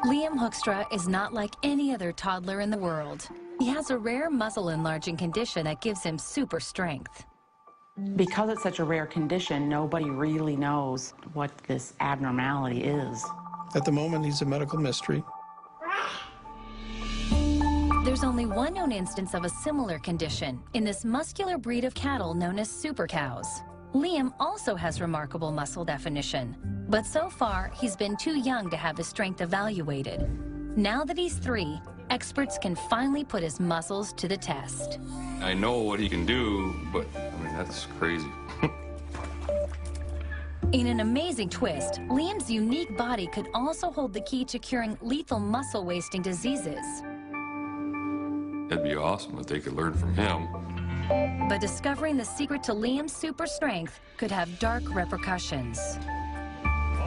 Liam Hoekstra is not like any other toddler in the world. He has a rare muscle enlarging condition that gives him super strength. Because it's such a rare condition, nobody really knows what this abnormality is. At the moment, he's a medical mystery. There's only one known instance of a similar condition in this muscular breed of cattle known as super cows. Liam also has remarkable muscle definition, but so far he's been too young to have his strength evaluated. Now that he's 3, experts can finally put his muscles to the test. I know what he can do, but I mean, that's crazy. In an amazing twist, Liam's unique body could also hold the key to curing lethal muscle wasting diseases. It'd be awesome if they could learn from him. But discovering the secret to Liam's super strength could have dark repercussions.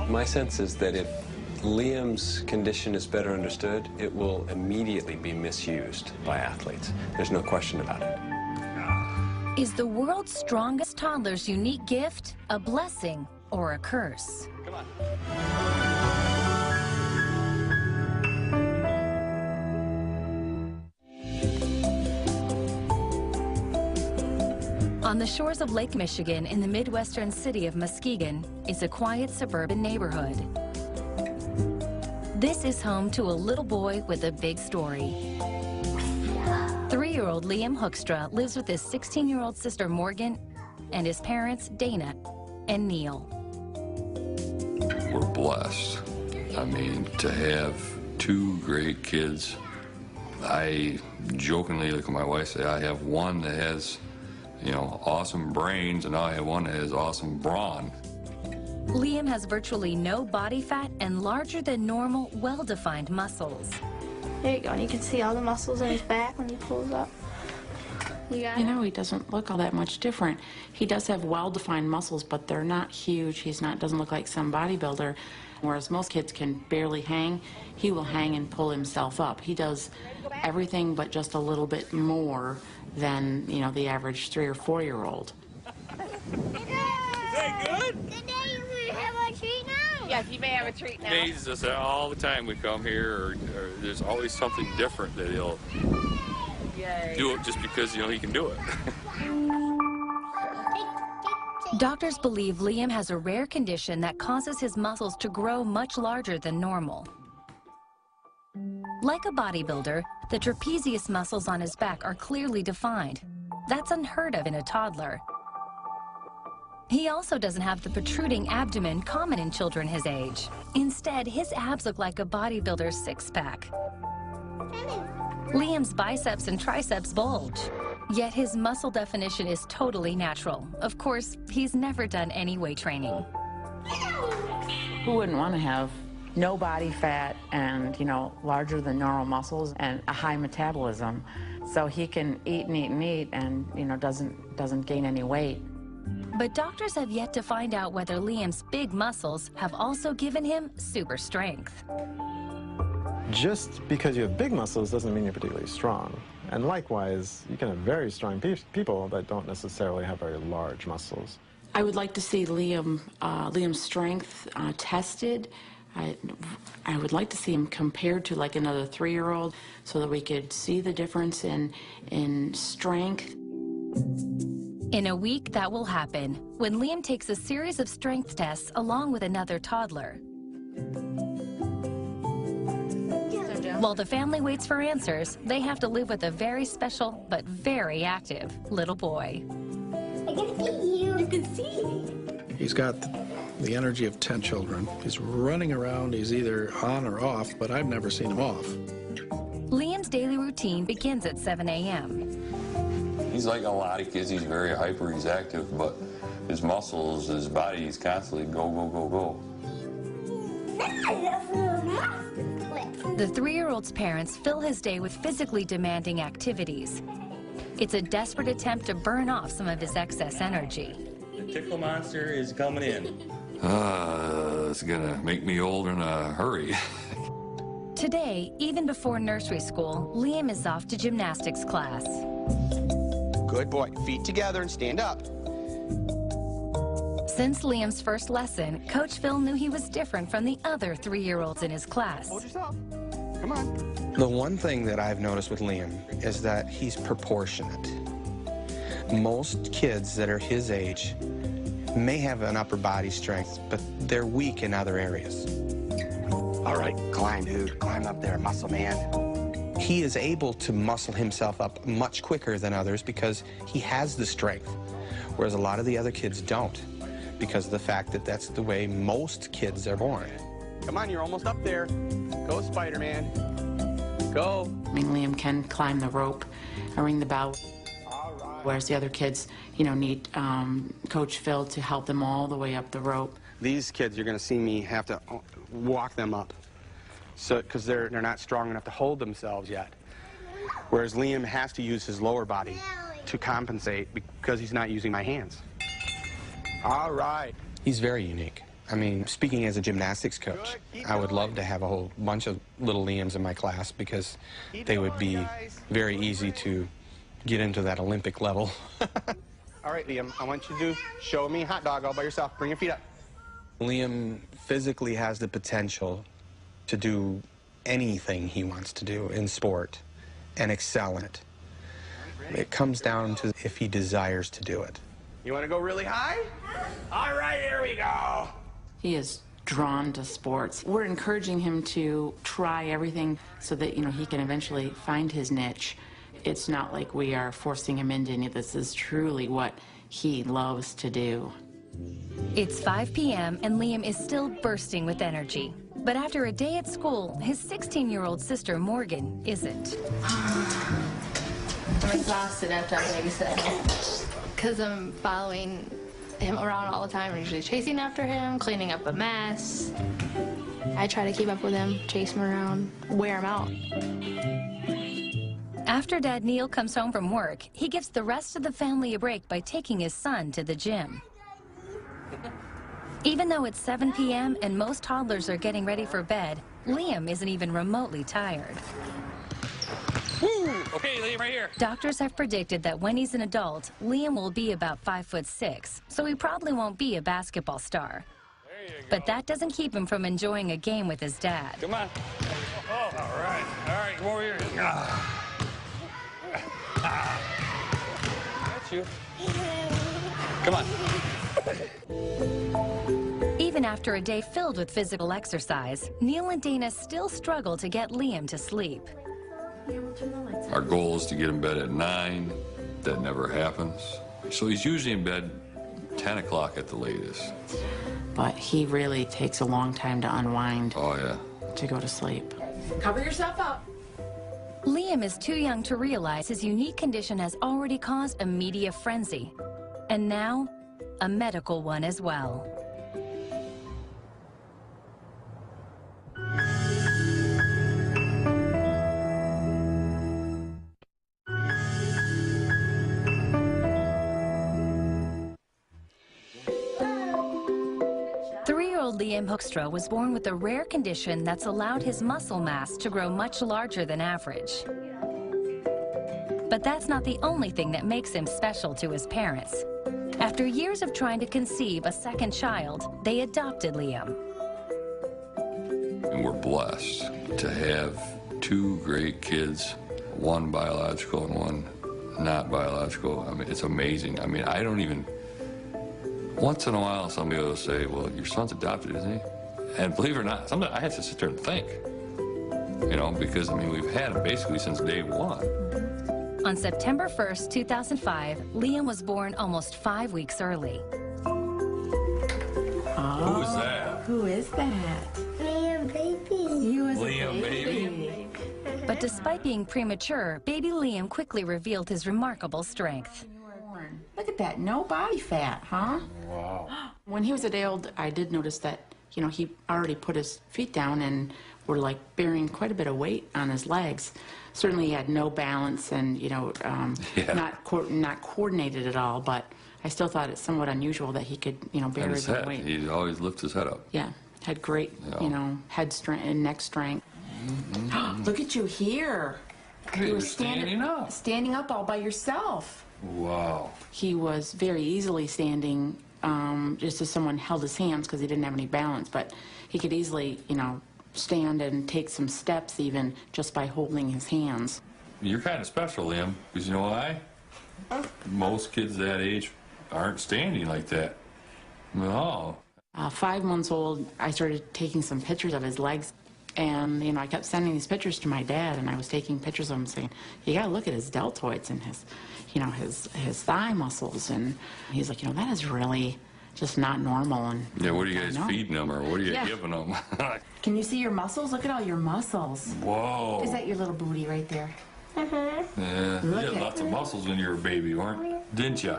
My sense is that if Liam's condition is better understood, it will immediately be misused by athletes. There's no question about it. Is the world's strongest toddler's unique gift a blessing or a curse? Come on. On the shores of Lake Michigan in the Midwestern city of Muskegon is a quiet suburban neighborhood. This is home to a little boy with a big story. 3-year-old Liam Hoekstra lives with his 16-year-old sister Morgan and his parents Dana and Neil. We're blessed. I mean, to have 2 great kids. I jokingly look at my wife and say, I have one that has, you know, awesome brains, and now I have one that has awesome brawn. Liam has virtually no body fat and larger than normal, well-defined muscles. There you go, and you can see all the muscles in his back when he pulls up. You know, he doesn't look all that much different. He does have well-defined muscles, but they're not huge. Doesn't look like some bodybuilder. Whereas most kids can barely hang, he will hang and pull himself up. He does everything but just a little bit more than, you know, the average 3 or 4-year-old. Hey, good? Good day, you have a treat now? Yes, you may have a treat now. Amazes us all the time we come here, or there's always something different that he'll do it just because, you know, he can do it. Doctors believe Liam has a rare condition that causes his muscles to grow much larger than normal. Like a bodybuilder, the trapezius muscles on his back are clearly defined. That's unheard of in a toddler. He also doesn't have the protruding abdomen common in children his age. Instead, his abs look like a bodybuilder's six-pack. Liam's biceps and triceps bulge, yet his muscle definition is totally natural. Of course, he's never done any weight training. Who wouldn't want to have no body fat and, you know, larger than normal muscles and a high metabolism, so he can eat and eat and eat and, you know, doesn't gain any weight? But doctors have yet to find out whether Liam's big muscles have also given him super strength. Just because you have big muscles doesn't mean you're particularly strong. And likewise, you can have very strong people that don't necessarily have very large muscles. I would like to see Liam's strength tested. I would like to see him compared to like another 3-year-old so that we could see the difference in strength. In a week, that will happen when Liam takes a series of strength tests along with another toddler. While the family waits for answers, they have to live with a very special but very active little boy. I can see you. I can see me. He's got the energy of 10 children. He's running around. He's either on or off, but I've never seen him off. Liam's daily routine begins at 7 a.m. He's like a lot of kids. He's very hyper. He's active, but his muscles, his body, he's constantly go, go, go, go. The 3-year-old's parents fill his day with physically demanding activities. It's a desperate attempt to burn off some of his excess energy. The tickle monster is coming in. It's gonna make me old in a hurry. Today, even before nursery school, Liam is off to gymnastics class. Good boy. Feet together and stand up. Since Liam's first lesson, Coach Phil knew he was different from the other 3-year-olds in his class. Hold yourself. Come on. The one thing that I've noticed with Liam is that he's proportionate. Most kids that are his age may have an upper body strength, but they're weak in other areas. All right, climb, dude. Climb up there, muscle man. He is able to muscle himself up much quicker than others because he has the strength, whereas a lot of the other kids don't, because of the fact that that's the way most kids are born. Come on, you're almost up there. Go, Spider-Man. Go. I mean, Liam can climb the rope and ring the bell, whereas the other kids, you know, need Coach Phil to help them all the way up the rope. These kids, you're going to see me have to walk them up, so because they're not strong enough to hold themselves yet. Whereas Liam has to use his lower body to compensate because he's not using my hands. All right. He's very unique. I mean, speaking as a gymnastics coach, I would love to have a whole bunch of little Liams in my class because they would be very easy to get into that Olympic level. All right, Liam, I want you to show me hot dog all by yourself. Bring your feet up. Liam physically has the potential to do anything he wants to do in sport and excel in it. It comes down to if he desires to do it. You want to go really high? All right, here we go. He is drawn to sports. We're encouraging him to try everything so that, you know, he can eventually find his niche. It's not like we are forcing him into any of this. This is truly what he loves to do. It's 5 p.m. and Liam is still bursting with energy. But after a day at school, his 16-year-old sister Morgan isn't. I'm exhausted after I babysit because I'm following him around all the time. I'm usually chasing after him, cleaning up a mess. I try to keep up with him, chase him around, wear him out. After Dad Neil comes home from work, he gives the rest of the family a break by taking his son to the gym. Even though it's 7 p.m. and most toddlers are getting ready for bed, Liam isn't even remotely tired. Woo! Okay, Liam, right here. Doctors have predicted that when he's an adult, Liam will be about 5'6", so he probably won't be a basketball star. But that doesn't keep him from enjoying a game with his dad. Come on. Oh, all right. All right, come over here. That's you. Come on. Even after a day filled with physical exercise, Neil and Dana still struggle to get Liam to sleep. Our goal is to get in bed at 9. That never happens. So he's usually in bed 10 o'clock at the latest. But he really takes a long time to unwind. Oh, yeah. To go to sleep. Cover yourself up. Liam is too young to realize his unique condition has already caused a media frenzy. And now, a medical one as well. Liam Hoekstra was born with a rare condition that's allowed his muscle mass to grow much larger than average. But that's not the only thing that makes him special to his parents. After years of trying to conceive a second child, they adopted Liam. And we're blessed to have 2 great kids, one biological and one not biological. I mean, it's amazing. I mean, I don't even... Once in a while, somebody will say, well, your son's adopted, isn't he? And believe it or not, sometimes I have to sit there and think, you know, because, I mean, we've had him basically since day one. On September 1st, 2005, Liam was born almost 5 weeks early. Oh, who is that? Who is that? Liam, baby. You was Liam, baby. But despite being premature, baby Liam quickly revealed his remarkable strength. Look at that, no body fat, huh? Wow. When he was a day old, I did notice that, you know, he already put his feet down and were like bearing quite a bit of weight on his legs. Certainly he had no balance and, you know, not coordinated at all, but I still thought it's somewhat unusual that he could, you know, bear his own weight. He always lifts his head up. Yeah, had great, you know, head strength and neck strength. Look at you here. You were standing up. Standing up all by yourself. Wow. He was very easily standing just as someone held his hands because he didn't have any balance, but he could easily, you know, stand and take some steps even just by holding his hands. You're kind of special, Liam, because you know why? Most kids that age aren't standing like that. No. 5 months old, I started taking some pictures of his legs. And, you know, I kept sending these pictures to my dad, and I was taking pictures of him saying, you got to look at his deltoids and his, you know, his thigh muscles. And he's like, you know, that is really just not normal. And yeah, what are you guys feeding them, or what are you giving them? Can you see your muscles? Look at all your muscles. Whoa. Is that your little booty right there? Yeah, you had lots of muscles when you were a baby, didn't you?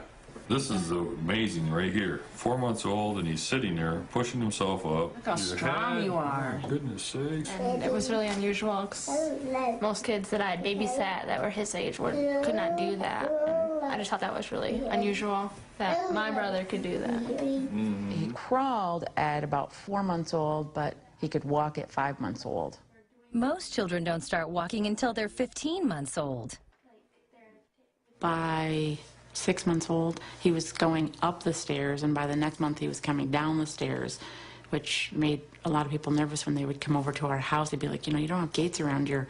This is amazing right here. 4 months old, and he's sitting there pushing himself up. Look how strong you are. Goodness sakes. And it was really unusual because most kids that I had babysat that were his age could not do that. And I just thought that was really unusual that my brother could do that. He crawled at about 4 months old, but he could walk at 5 months old. Most children don't start walking until they're 15 months old. By 6 months old, he was going up the stairs, and by the next month he was coming down the stairs, which made a lot of people nervous when they would come over to our house. They'd be like, you know, you don't have gates around your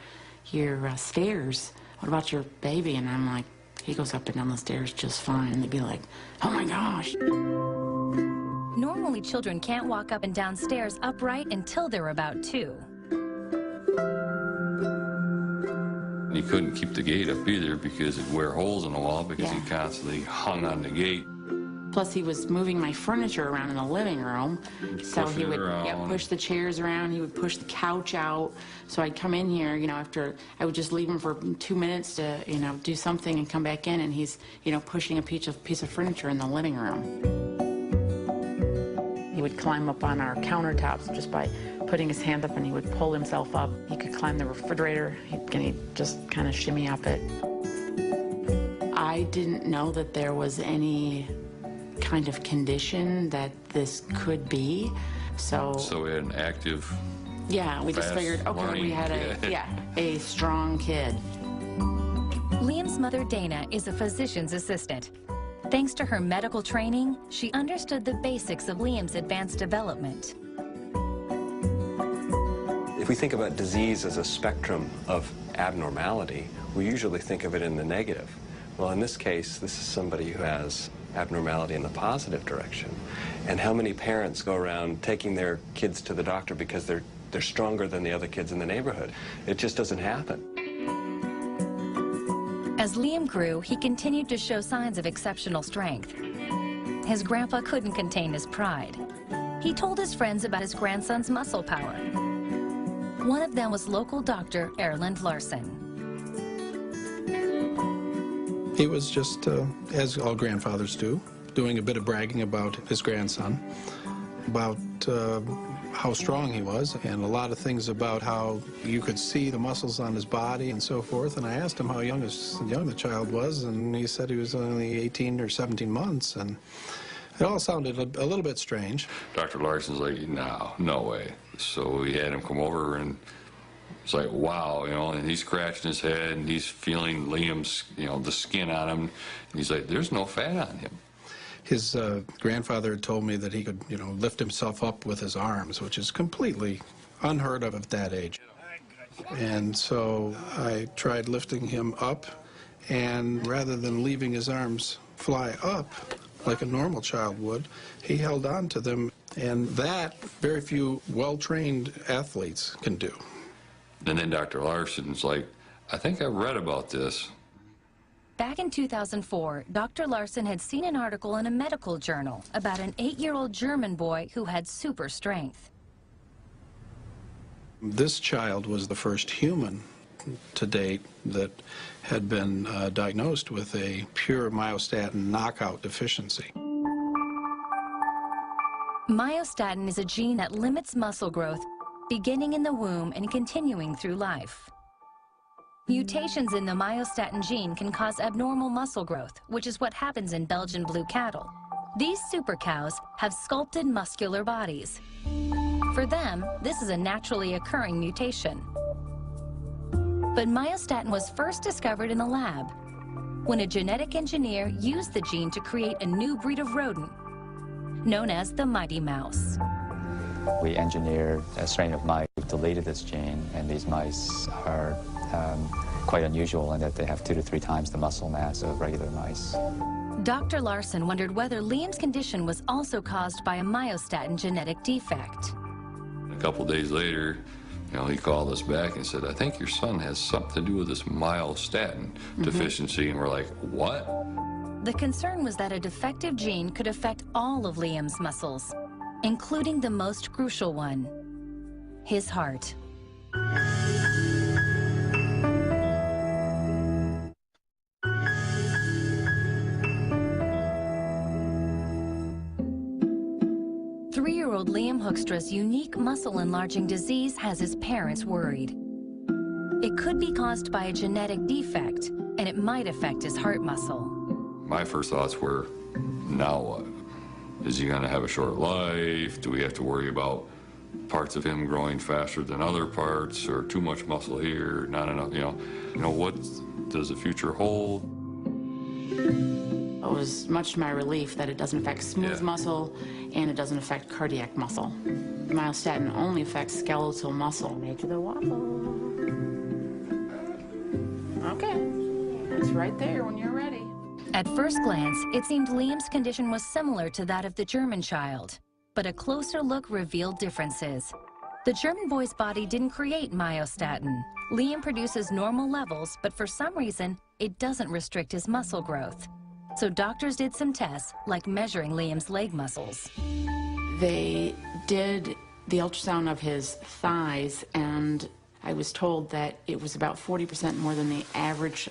stairs. What about your baby? And I'm like, he goes up and down the stairs just fine. And they'd be like, oh my gosh. Normally, children can't walk up and down stairs upright until they're about 2. He couldn't keep the gate up either because it'd wear holes in the wall because he Yeah. constantly hung on the gate. Plus, he was moving my furniture around in the living room, so he would push the chairs around. He would push the couch out. So I'd come in here, you know, after I would just leave him for 2 minutes to, you know, do something and come back in, and he's, you know, pushing a piece of furniture in the living room. He would climb up on our countertops just by putting his hand up, and he would pull himself up. He could climb the refrigerator, and he'd just kind of shimmy up it. I didn't know that there was any kind of condition that this could be, so we had an active, yeah, we just figured, okay, we had a strong kid. Liam's mother, Dana, is a physician's assistant. Thanks to her medical training, she understood the basics of Liam's advanced development. If we think about disease as a spectrum of abnormality, we usually think of it in the negative. Well, in this case, this is somebody who has abnormality in the positive direction. And how many parents go around taking their kids to the doctor because they're stronger than the other kids in the neighborhood? It just doesn't happen. As Liam grew, he continued to show signs of exceptional strength. His grandpa couldn't contain his pride. He told his friends about his grandson's muscle power. One of them was local doctor Erland Larson. He was just, as all grandfathers do, doing a bit of bragging about his grandson, about how strong he was, and a lot of things about how you could see the muscles on his body and so forth. And I asked him how young the child was, and he said he was only 18 or 17 months, and it all sounded a little bit strange. Dr. Larson's like, no way. So we had him come over, and it's like, wow, you know, and he's scratching his head, and he's feeling Liam's, you know, the skin on him, and he's like, there's no fat on him. His grandfather had told me that he could, you know, lift himself up with his arms, which is completely unheard of at that age. And so I tried lifting him up, and rather than leaving his arms fly up like a normal child would, he held on to them, and that very few well-trained athletes can do. And then Dr. Larson's like, I think I read about this. Back in 2004, Dr. Larson had seen an article in a medical journal about an 8-year-old German boy who had super strength. This child was the first human to date that had been diagnosed with a pure myostatin knockout deficiency. Myostatin is a gene that limits muscle growth, beginning in the womb and continuing through life. Mutations in the myostatin gene can cause abnormal muscle growth, which is what happens in Belgian blue cattle. These super cows have sculpted muscular bodies. For them, this is a naturally occurring mutation. But myostatin was first discovered in the lab when a genetic engineer used the gene to create a new breed of rodent. known as the Mighty Mouse. We engineered a strain of mice that deleted this gene, and these mice are quite unusual in that they have 2 to 3 times the muscle mass of regular mice. Dr. Larson wondered whether Liam's condition was also caused by a myostatin genetic defect. A couple days later, he called us back and said, I think your son has something to do with this myostatin deficiency. And we're like, what? The concern was that a defective gene could affect all of Liam's muscles, including the most crucial one, his heart. Three-year-old Liam Hoekstra's unique muscle-enlarging disease has his parents worried. It could be caused by a genetic defect, and it might affect his heart muscle. My first thoughts were, now what? Is he going to have a short life? Do we have to worry about parts of him growing faster than other parts, or too much muscle here, not enough, what does the future hold? It was much to my relief that it doesn't affect smooth muscle and it doesn't affect cardiac muscle. Myostatin only affects skeletal muscle. Make the waffle. Okay, it's right there when you're ready. At first glance, it seemed Liam's condition was similar to that of the German child, but a closer look revealed differences. The German boy's body didn't create myostatin. Liam produces normal levels, but for some reason, it doesn't restrict his muscle growth. So doctors did some tests, like measuring Liam's leg muscles. They did the ultrasound of his thighs, and I was told that it was about 40% more than the average,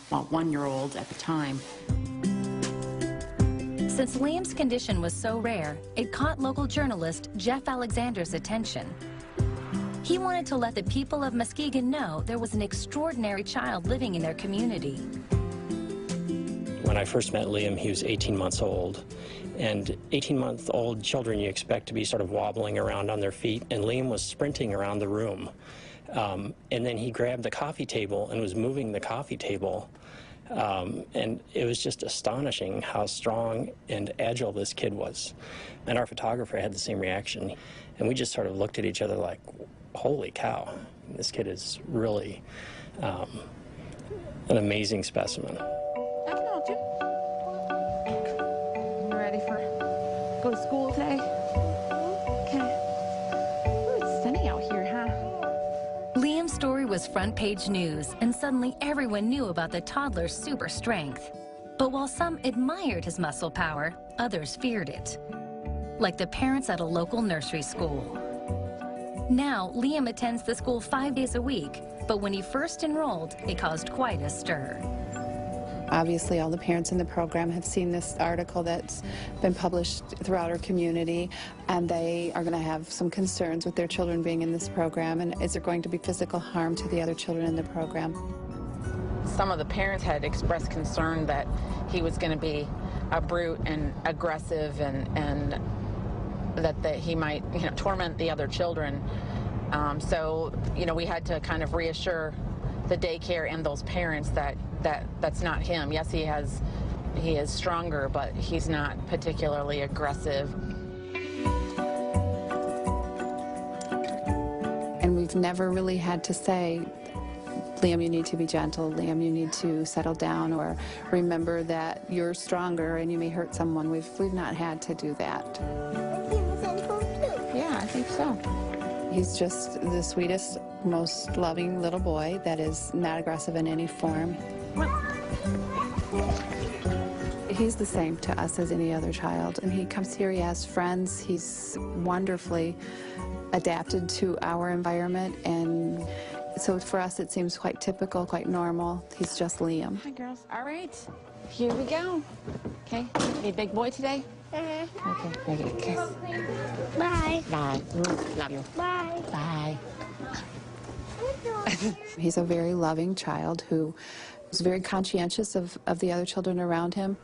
one-year-old at the time. Since Liam's condition was so rare, it caught local journalist Jeff Alexander's attention. He wanted to let the people of Muskegon know there was an extraordinary child living in their community. When I first met Liam, he was 18 months old. And 18-month-old children you expect to be sort of wobbling around on their feet, and Liam was sprinting around the room. And then he grabbed the coffee table and was moving the coffee table. And it was just astonishing how strong and agile this kid was. And our photographer had the same reaction. And we just sort of looked at each other like, holy cow, this kid is really an amazing specimen. Go to school today? Okay. Ooh, it's sunny out here, huh? Liam's story was front-page news, and suddenly everyone knew about the toddler's super strength. But while some admired his muscle power, others feared it. Like the parents at a local nursery school. Now, Liam attends the school 5 days a week, but when he first enrolled, it caused quite a stir. Obviously, all the parents in the program have seen this article that's been published throughout our community, and they are going to have some concerns with their children being in this program, and is there going to be physical harm to the other children in the program? Some of the parents had expressed concern that he was going to be a brute and aggressive, and that he might, torment the other children. So, we had to kind of reassure the daycare and those parents that that's not him. Yes, he is stronger, but he's not particularly aggressive. And we've never really had to say, Liam, you need to be gentle. Liam, you need to settle down, or remember that you're stronger and you may hurt someone. We've not had to do that. Yeah, I think so. He's just the sweetest, most loving little boy that is not aggressive in any form. He's the same to us as any other child, and he comes here, he has friends, he's wonderfully adapted to our environment, and so for us it seems quite typical, quite normal. He's just Liam. Hi, girls. All right, here we go. Okay, be a big boy today? Okay, make it a kiss. Bye. Bye. Love you. Bye. Bye. He's a very loving child who is very conscientious of the other children around him.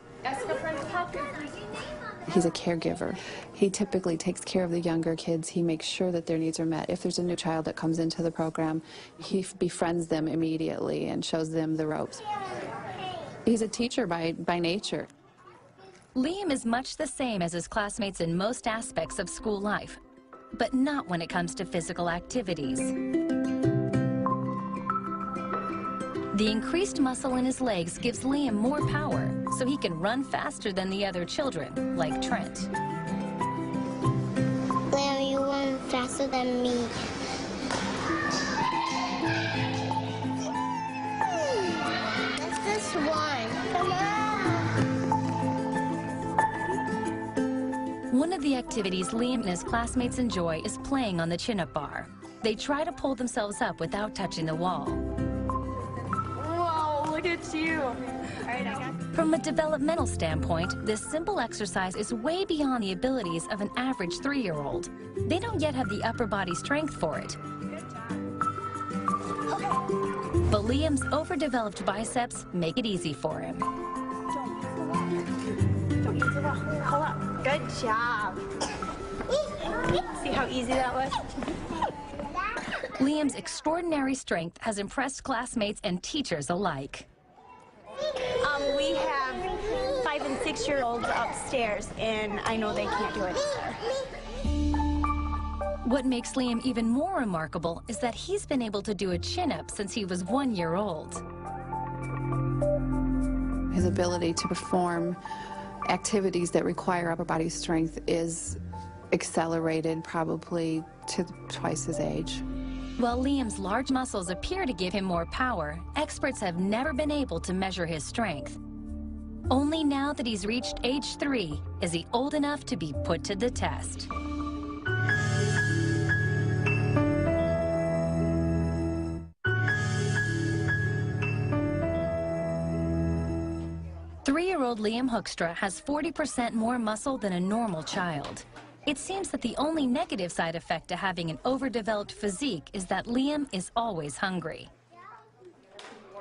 He's a caregiver. He typically takes care of the younger kids. He makes sure that their needs are met. If there's a new child that comes into the program, he befriends them immediately and shows them the ropes. He's a teacher by nature. Liam is much the same as his classmates in most aspects of school life, but not when it comes to physical activities. The increased muscle in his legs gives Liam more power, so he can run faster than the other children, like Trent. Liam, you run faster than me. Let's just run. Come on. One of the activities Liam and his classmates enjoy is playing on the chin-up bar. They try to pull themselves up without touching the wall. Whoa, look at you. All right, I got you. From a developmental standpoint, this simple exercise is way beyond the abilities of an average 3-year-old. They don't yet have the upper body strength for it. But Liam's overdeveloped biceps make it easy for him. Don't use the wall. Hold up. Good job. See how easy that was? Liam's extraordinary strength has impressed classmates and teachers alike. We have 5- and 6-year-olds upstairs, and I know they can't do it either. What makes Liam even more remarkable is that he's been able to do a chin-up since he was 1 year old. His ability to perform activities that require upper body strength is accelerated probably to twice his age. While Liam's large muscles appear to give him more power, experts have never been able to measure his strength. Only now that he's reached age 3 is he old enough to be put to the test. Three-year-old Liam Hoekstra has 40% more muscle than a normal child. It seems that the only negative side effect to having an overdeveloped physique is that Liam is always hungry.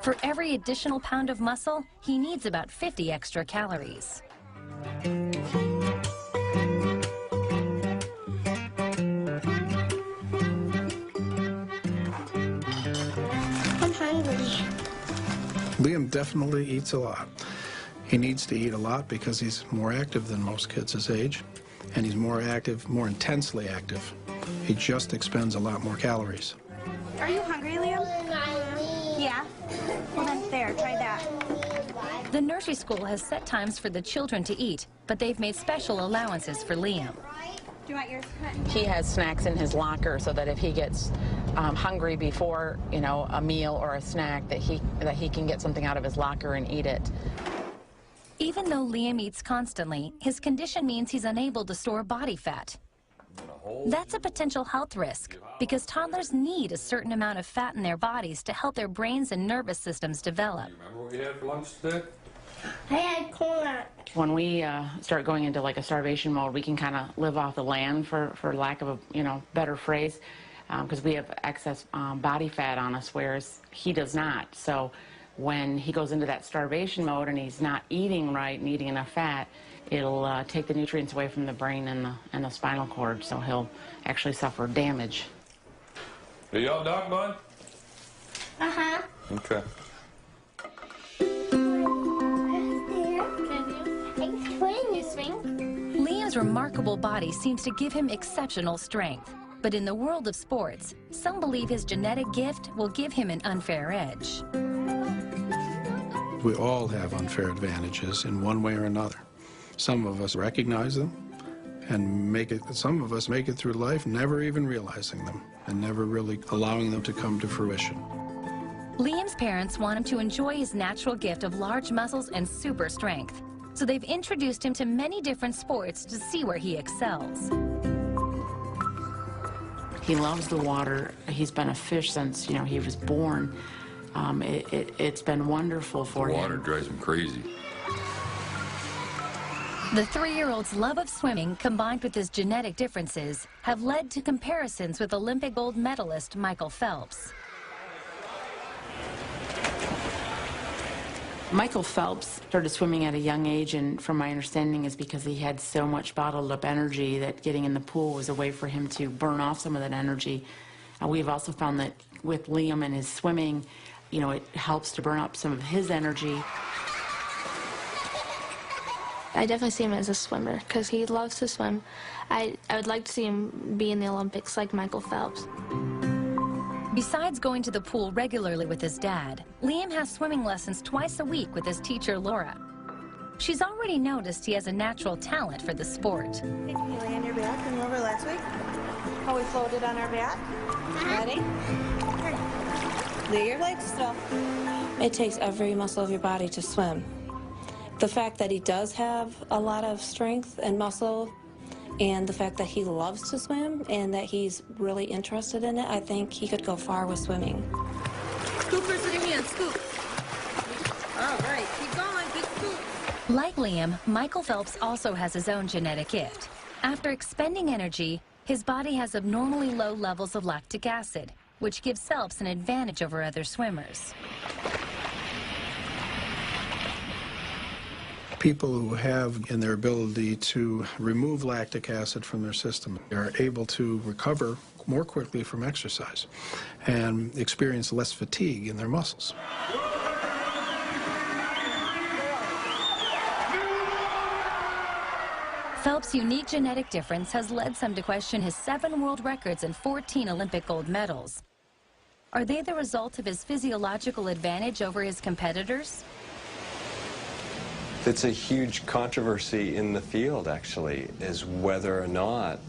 For every additional pound of muscle, he needs about 50 extra calories. I'm hungry. Liam definitely eats a lot. He needs to eat a lot because he's more active than most kids his age, and he's more active, more intensely active. He just expends a lot more calories. Are you hungry, Liam? Yeah? Well then, there, try that. The nursery school has set times for the children to eat, but they've made special allowances for Liam. Do you want yours? He has snacks in his locker so that if he gets hungry before, a meal or a snack, that he can get something out of his locker and eat it. Even though Liam eats constantly, his condition means he's unable to store body fat. That's a potential health risk because toddlers need a certain amount of fat in their bodies to help their brains and nervous systems develop. Remember what we had for lunch today? I had corn. When we start going into like a starvation mode, we can kind of live off the land, for lack of a better phrase, because we have excess body fat on us, whereas he does not. So when he goes into that starvation mode and he's not eating right and eating enough fat, it'll take the nutrients away from the brain and the spinal cord, so he'll actually suffer damage. Are you all done, bud? Uh-huh. Okay. Liam's remarkable body seems to give him exceptional strength. But in the world of sports, some believe his genetic gift will give him an unfair edge. We all have unfair advantages in one way or another. Some of us recognize them and some of us make it through life never even realizing them and never really allowing them to come to fruition. Liam's parents want him to enjoy his natural gift of large muscles and super strength. So they've introduced him to many different sports to see where he excels. He loves the water. He's been a fish since, he was born. It's been wonderful for him. The water drives him crazy. The 3-year-old's love of swimming, combined with his genetic differences, have led to comparisons with Olympic gold medalist Michael Phelps. Michael Phelps started swimming at a young age, and from my understanding is because he had so much bottled up energy that getting in the pool was a way for him to burn off some of that energy. We've also found that with Liam and his swimming, it helps to burn up some of his energy. I definitely see him as a swimmer because he loves to swim. I would like to see him be in the Olympics like Michael Phelps. Besides going to the pool regularly with his dad, Liam has swimming lessons twice a week with his teacher, Laura. She's already noticed he has a natural talent for the sport. Can you lay on your back? Remember last week how we floated on our back? Ready? Lay your legs still. It takes every muscle of your body to swim. The fact that he does have a lot of strength and muscle, and the fact that he loves to swim and that he's really interested in it, I think he could go far with swimming. Scoopers in your hand, scoop. All right, keep going, big scoop. Like Liam, Michael Phelps also has his own genetic gift. After expending energy, his body has abnormally low levels of lactic acid, which gives Phelps an advantage over other swimmers. People who have in their ability to remove lactic acid from their system are able to recover more quickly from exercise and experience less fatigue in their muscles. Phelps' unique genetic difference has led some to question his 7 world records and 14 Olympic gold medals. Are they the result of his physiological advantage over his competitors? It's a huge controversy in the field, actually, is whether or not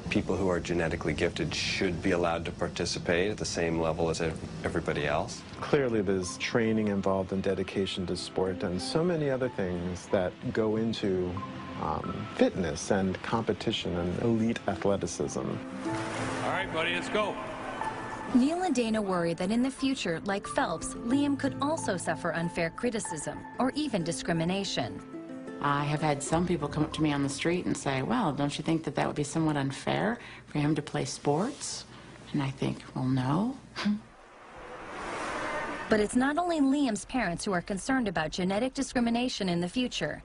people who are genetically gifted should be allowed to participate at the same level as everybody else. Clearly there's training involved and dedication to sport and so many other things that go into fitness and competition and elite athleticism. All right, buddy, let's go. Neil and Dana worry that in the future, like Phelps, Liam could also suffer unfair criticism or even discrimination. I have had some people come up to me on the street and say, well, don't you think that that would be somewhat unfair for him to play sports? And I think, well, no. But it's not only Liam's parents who are concerned about genetic discrimination in the future.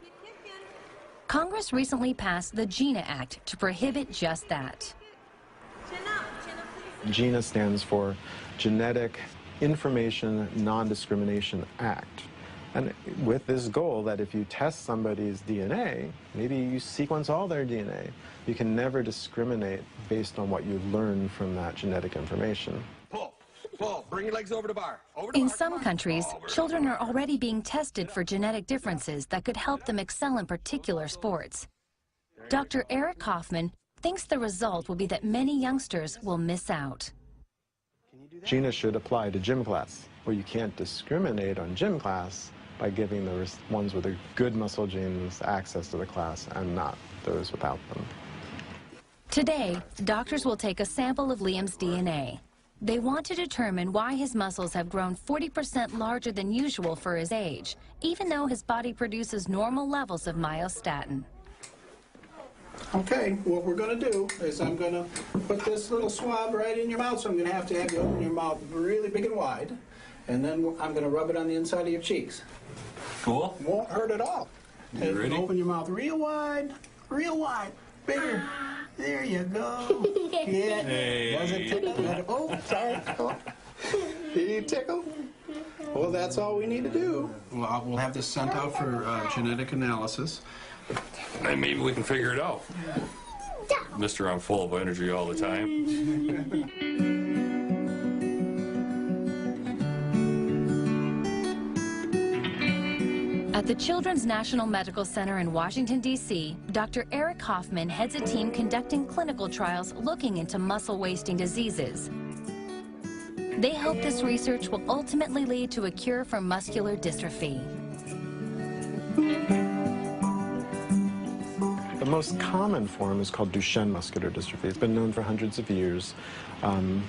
Congress recently passed the GINA Act to prohibit just that. GINA stands for Genetic Information Non-Discrimination Act. And with this goal that if you test somebody's DNA, maybe you sequence all their DNA, you can never discriminate based on what you learn from that genetic information. Pull, bring your legs over the bar. In some countries, children are already being tested for genetic differences that could help them excel in particular sports. Dr. Eric Kaufman thinks the result will be that many youngsters will miss out. GINA should apply to gym class, where you can't discriminate on gym class by giving the ones with the good muscle genes access to the class and not those without them. Today, doctors will take a sample of Liam's DNA. They want to determine why his muscles have grown 40% larger than usual for his age, even though his body produces normal levels of myostatin. Okay, what we're going to do is I'm going to put this little swab right in your mouth, so I'm going to have you open your mouth really big and wide, and then I'm going to rub it on the inside of your cheeks. Cool. Won't hurt at all. You ready? Open your mouth real wide, bigger. There you go. Yeah. Hey. Was it tickle? Oh, sorry. Oh. Did you tickle? Well, that's all we need to do. Well, we'll have this sent out for genetic analysis. And maybe we can figure it out. Mister, I'm full of energy all the time. At the Children's National Medical Center in Washington, D.C., Dr. Eric Kaufman heads a team conducting clinical trials looking into muscle-wasting diseases. They hope this research will ultimately lead to a cure for muscular dystrophy. The most common form is called Duchenne muscular dystrophy. It's been known for hundreds of years.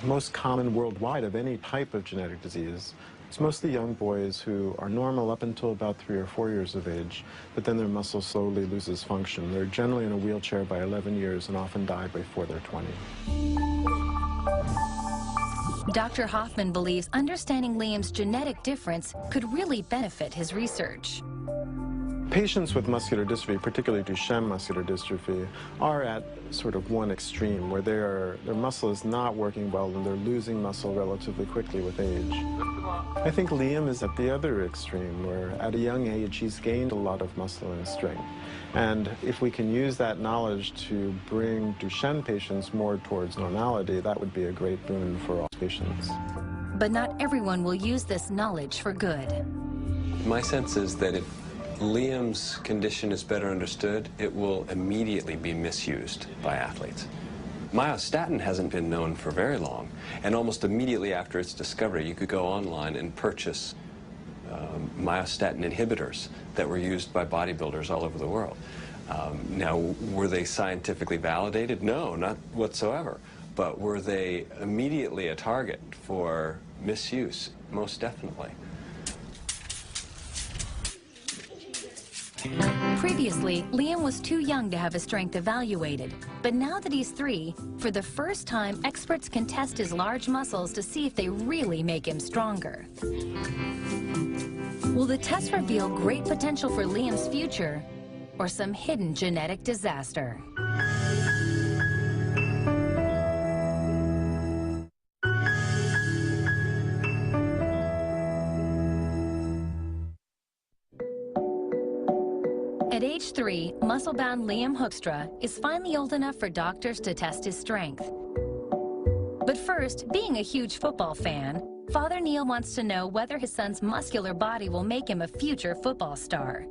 Most common worldwide of any type of genetic disease. It's mostly young boys who are normal up until about 3 or 4 years of age, but then their muscle slowly loses function. They're generally in a wheelchair by 11 years and often die before they're 20. Dr. Hoffman believes understanding Liam's genetic difference could really benefit his research. Patients with muscular dystrophy, particularly Duchenne muscular dystrophy, are at sort of one extreme where their muscle is not working well and they're losing muscle relatively quickly with age. I think Liam is at the other extreme where at a young age he's gained a lot of muscle and strength. And if we can use that knowledge to bring Duchenne patients more towards normality, that would be a great boon for all patients. But not everyone will use this knowledge for good. My sense is that if Liam's condition is better understood, it will immediately be misused by athletes. Myostatin hasn't been known for very long, and almost immediately after its discovery, you could go online and purchase myostatin inhibitors that were used by bodybuilders all over the world. Now, were they scientifically validated? No, not whatsoever. But were they immediately a target for misuse? Most definitely. Previously, Liam was too young to have his strength evaluated, but now that he's 3, for the first time, experts can test his large muscles to see if they really make him stronger. Will the test reveal great potential for Liam's future, or some hidden genetic disaster? At age 3, muscle-bound Liam Hoekstra is finally old enough for doctors to test his strength. But first, being a huge football fan, Father Neil wants to know whether his son's muscular body will make him a future football star.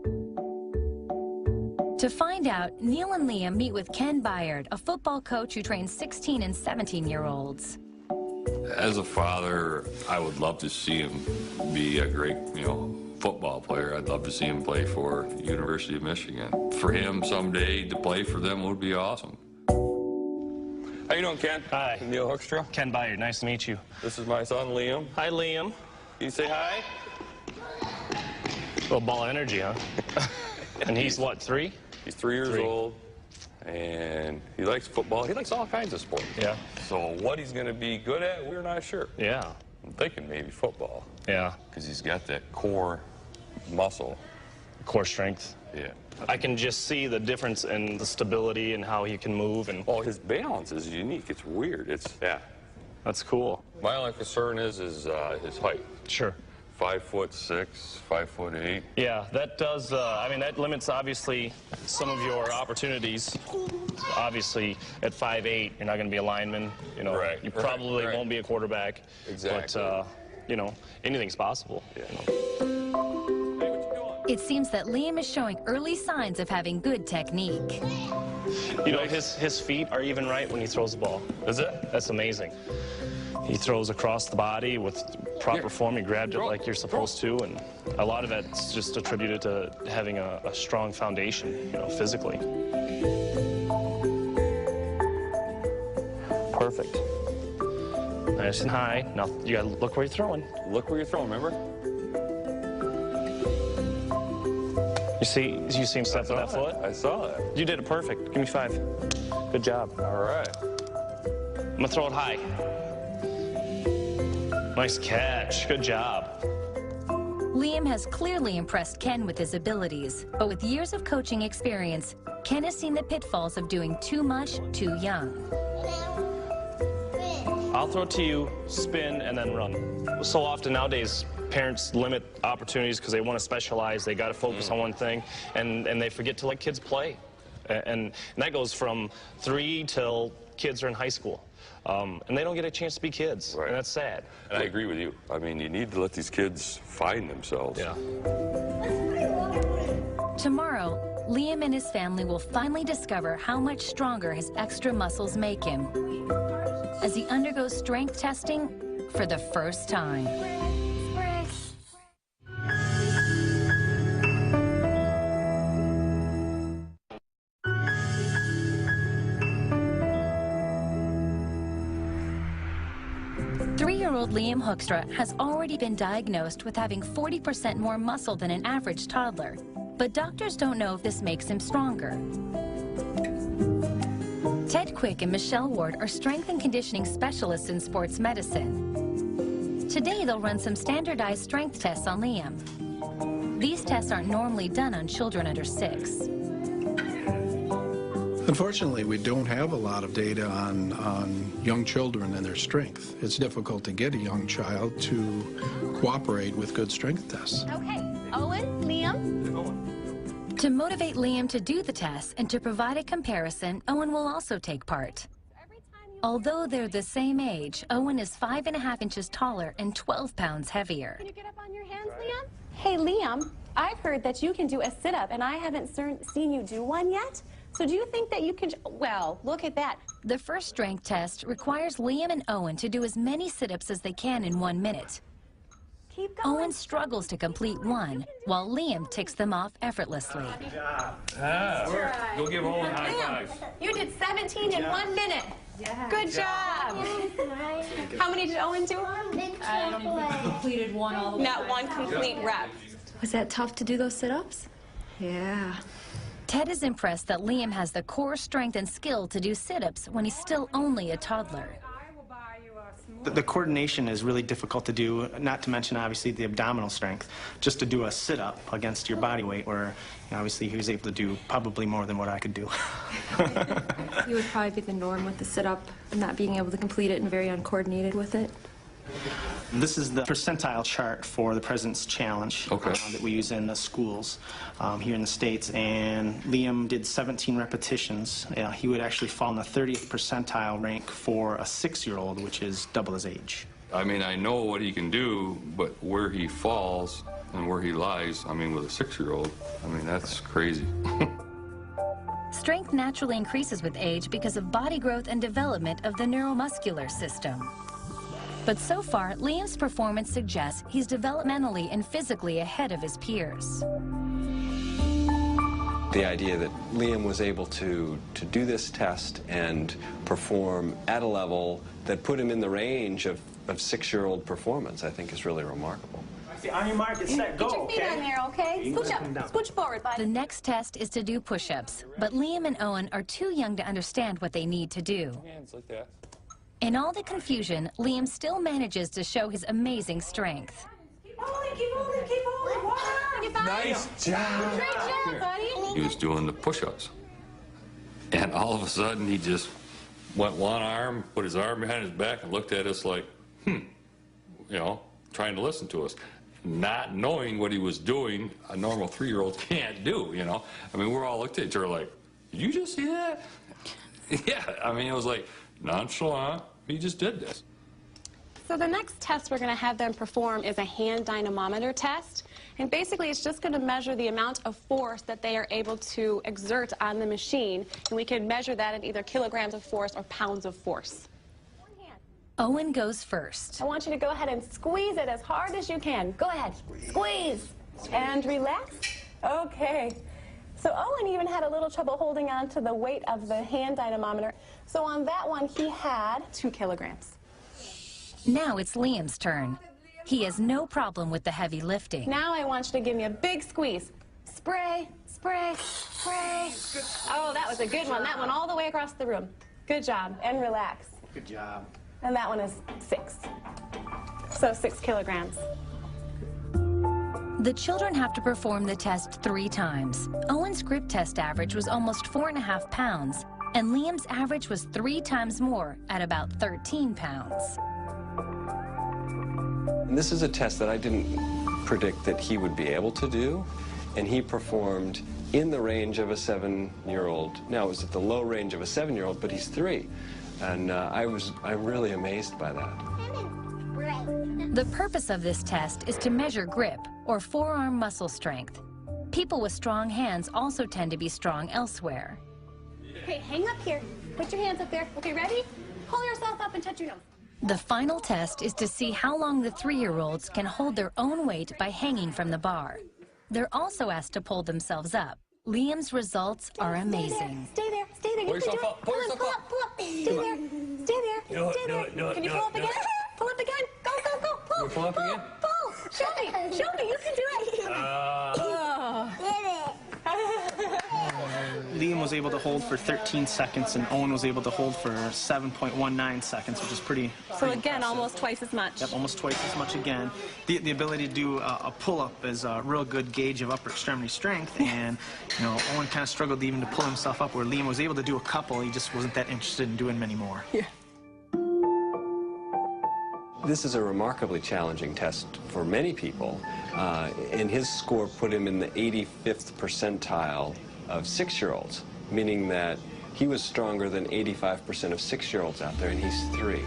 To find out, Neil and Liam meet with Ken Byard, a football coach who trains 16 and 17-year-olds. As a father, I would love to see him be a great, football player. I'd love to see him play for University of Michigan. For him someday to play for them would be awesome. How you doing, Ken? Hi. Neil Hoekstra. Ken Byard, nice to meet you. This is my son, Liam. Hi, Liam. You say hi? A little ball of energy, huh? And he's what, 3? He's 3 years old, and he likes football. He likes all kinds of sports. Yeah. So what he's going to be good at, we're not sure. Yeah. I'm thinking maybe football. Yeah. Because he's got that core muscle. Core strength. Yeah. I can just see the difference in the stability and how he can move. And oh, his balance is unique. It's weird. Yeah. That's cool. My only concern is his height. Sure. 5'6", 5'8". Yeah, that does, that limits, obviously, some of your opportunities. Obviously, at 5'8", you're not going to be a lineman. Right, you probably won't be a quarterback. Exactly. But, anything's possible. It seems that Liam is showing early signs of having good technique. His feet are even right when he throws the ball. Is it? That's amazing. He throws across the body with proper form. He grabbed it like you're supposed to, and a lot of it's just attributed to having a strong foundation, physically. Perfect. Nice and high. Now you gotta look where you're throwing. Look where you're throwing, remember? You see him step on that foot? I saw that. You did it perfect. Give me 5. Good job. All right. I'm gonna throw it high. Nice catch. Good job. Liam has clearly impressed Ken with his abilities, but with years of coaching experience, Ken has seen the pitfalls of doing too much too young. I'll throw it to you, spin, and then run. So often nowadays, parents limit opportunities because they want to specialize. They got to focus on one thing, and they forget to let kids play. And that goes from 3 till kids are in high school. And they don't get a chance to be kids, and that's sad. And I agree with you. I mean, you need to let these kids find themselves. Yeah. Tomorrow, Liam and his family will finally discover how much stronger his extra muscles make him as he undergoes strength testing for the first time. 3-year-old Liam Hoekstra has already been diagnosed with having 40% more muscle than an average toddler, but doctors don't know if this makes him stronger. Ted Quick and Michelle Ward are strength and conditioning specialists in sports medicine. Today, they'll run some standardized strength tests on Liam. These tests aren't normally done on children under 6. Unfortunately, we don't have a lot of data on young children and their strength. It's difficult to get a young child to cooperate with good strength tests. Okay, Owen, Liam. To motivate Liam to do the tests and to provide a comparison, Owen will also take part. Although they're the same age, Owen is 5.5 inches taller and 12 pounds heavier. Can you get up on your hands, Liam? Hey, Liam, I've heard that you can do a sit-up, and I haven't seen you do one yet. So do you think that you can, well, look at that. The first strength test requires Liam and Owen to do as many sit-ups as they can in 1 minute. Keep going. Owen struggles to complete one, while Liam ticks them off effortlessly. Good job. Go give Owen a high five. You did 17 in 1 minute. Yeah. Good job. How many did Owen do? Completed one all the way. Not one complete rep. Was that tough to do those sit-ups? Yeah. Ted is impressed that Liam has the core strength and skill to do sit-ups when he's still only a toddler. The coordination is really difficult to do, not to mention obviously the abdominal strength. Just to do a sit-up against your body weight, where obviously he was able to do probably more than what I could do. You would probably be the norm with the sit-up, not being able to complete it and very uncoordinated with it. This is the percentile chart for the President's Challenge that we use in the schools here in the States, and Liam did 17 repetitions. He would actually fall in the 30th percentile rank for a 6-year-old, which is double his age. I mean, I know what he can do, but where he falls and where he lies, I mean, with a 6-year-old, I mean, that's crazy. Strength naturally increases with age because of body growth and development of the neuromuscular system. But so far, Liam's performance suggests he's developmentally and physically ahead of his peers. The idea that Liam was able to do this test and perform at a level that put him in the range of 6-year-old performance, I think, is really remarkable. On your mark, get set, go, Get your feet on there, okay? Scooch up, scooch forward, bud. The next test is to do push-ups, but Liam and Owen are too young to understand what they need to do. Hands like that. In all the confusion, Liam still manages to show his amazing strength. Keep holding, keep holding, keep holding. Nice job. Great job, buddy. He was doing the push-ups. And all of a sudden, he just went one arm, put his arm behind his back, and looked at us like, you know, trying to listen to us. Not knowing what he was doing, a normal 3-year-old can't do, you know. I mean, we're all looked at each other like, did you just see that? Yeah, I mean, it was like, nonchalant, he just did this. So the next test we're going to have them perform is a hand dynamometer test. And basically it's just going to measure the amount of force that they are able to exert on the machine. And we can measure that in either kilograms of force or pounds of force. Owen goes first. I want you to go ahead and squeeze it as hard as you can. Go ahead. Squeeze. And relax. Okay. So Owen even had a little trouble holding on to the weight of the hand dynamometer. So on that one, he had 2 kilograms. Now it's Liam's turn. He has no problem with the heavy lifting. Now I want you to give me a big squeeze. Spray, spray, spray. Oh, that was a good one. That one all the way across the room. Good job. And relax. Good job. And that one is 6. So 6 kilograms. The children have to perform the test 3 times. Owen's grip test average was almost 4.5 pounds, and Liam's average was 3 times more at about 13 pounds. And this is a test that I didn't predict that he would be able to do, and he performed in the range of a 7-year-old. Now, it was at the low range of a 7-year-old, but he's 3. And I'm really amazed by that. The purpose of this test is to measure grip, or forearm muscle strength. People with strong hands also tend to be strong elsewhere. Okay, hang up here. Put your hands up there. Okay, ready? Pull yourself up and touch your nose. The final test is to see how long the 3-year-olds can hold their own weight by hanging from the bar. They're also asked to pull themselves up. Liam's results are amazing. Stay there, stay there. Pull You can do yourself it. up, pull yourself pull up. up, pull up. Stay there, stay there, Do it, stay do there. it, do it, Can you do pull it, up do again? it. Pull up again. Go, go, go. Pull, You pull up again? pull. Show me, you can do it. Liam Liam was able to hold for 13 seconds, and Owen was able to hold for 7.19 seconds, which is pretty So again, impressive. almost twice as much. Yep, almost twice as much again. The ability to do a pull-up is a real good gauge of upper extremity strength, and Owen kind of struggled even to pull himself up, where Liam was able to do a couple. He just wasn't that interested in doing many more. Yeah. This is a remarkably challenging test for many people, and his score put him in the 85th percentile of 6-year-olds, meaning that he was stronger than 85% of 6-year-olds out there, and he's 3.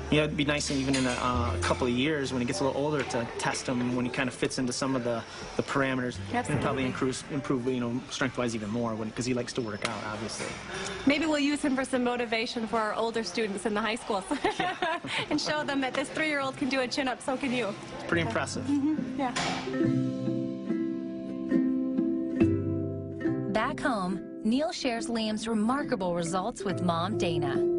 Yeah, it'd be nice even in a couple of years when he gets a little older to test him when he kind of fits into some of the parameters. And probably improve strength-wise even more because he likes to work out, obviously. Maybe we'll use him for some motivation for our older students in the high schools and show them that this 3-year-old can do a chin-up, so can you. It's pretty impressive. Yeah. Back home, Neil shares Liam's remarkable results with mom Dana.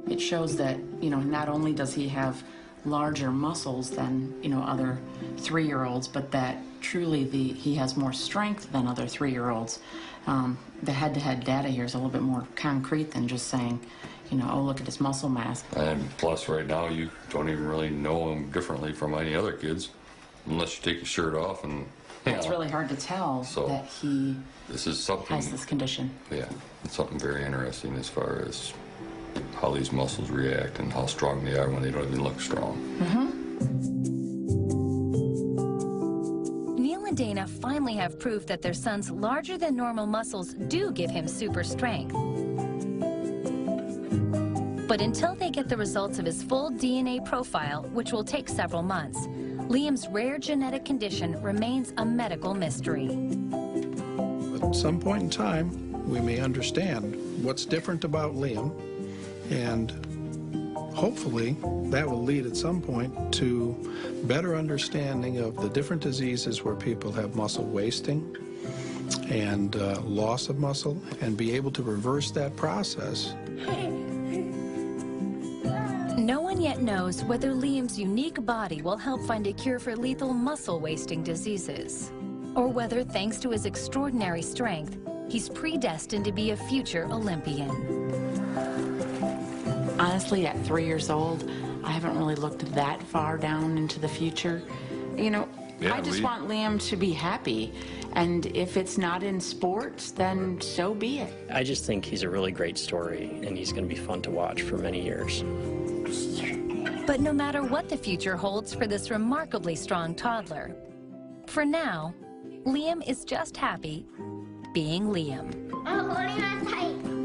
It shows that, not only does he have larger muscles than, other 3-year-olds, but that truly he has more strength than other 3-year-olds. The head-to-head data here is a little bit more concrete than just saying, oh, look at his muscle mass. And plus, right now, you don't even really know him differently from any other kids, unless you take your shirt off and... It's really hard to tell that he has this condition. Yeah, it's something very interesting as far as how these muscles react and how strong they are when they don't even look strong. Neil and Dana finally have proof that their son's larger-than-normal muscles do give him super strength. But until they get the results of his full DNA profile, which will take several months, Liam's rare genetic condition remains a medical mystery. At some point in time, we may understand what's different about Liam, and hopefully that will lead at some point to better understanding of the different diseases where people have muscle wasting and loss of muscle, and be able to reverse that process. No one yet knows whether Liam's unique body will help find a cure for lethal muscle wasting diseases, or whether, thanks to his extraordinary strength, he's predestined to be a future Olympian. Honestly, at 3 years old, I haven't really looked that far down into the future. I just want Liam to be happy, and if it's not in sports, then so be it. I just think he's a really great story, and he's going to be fun to watch for many years. But no matter what the future holds for this remarkably strong toddler, for now, Liam is just happy being Liam. I'm holding on tight.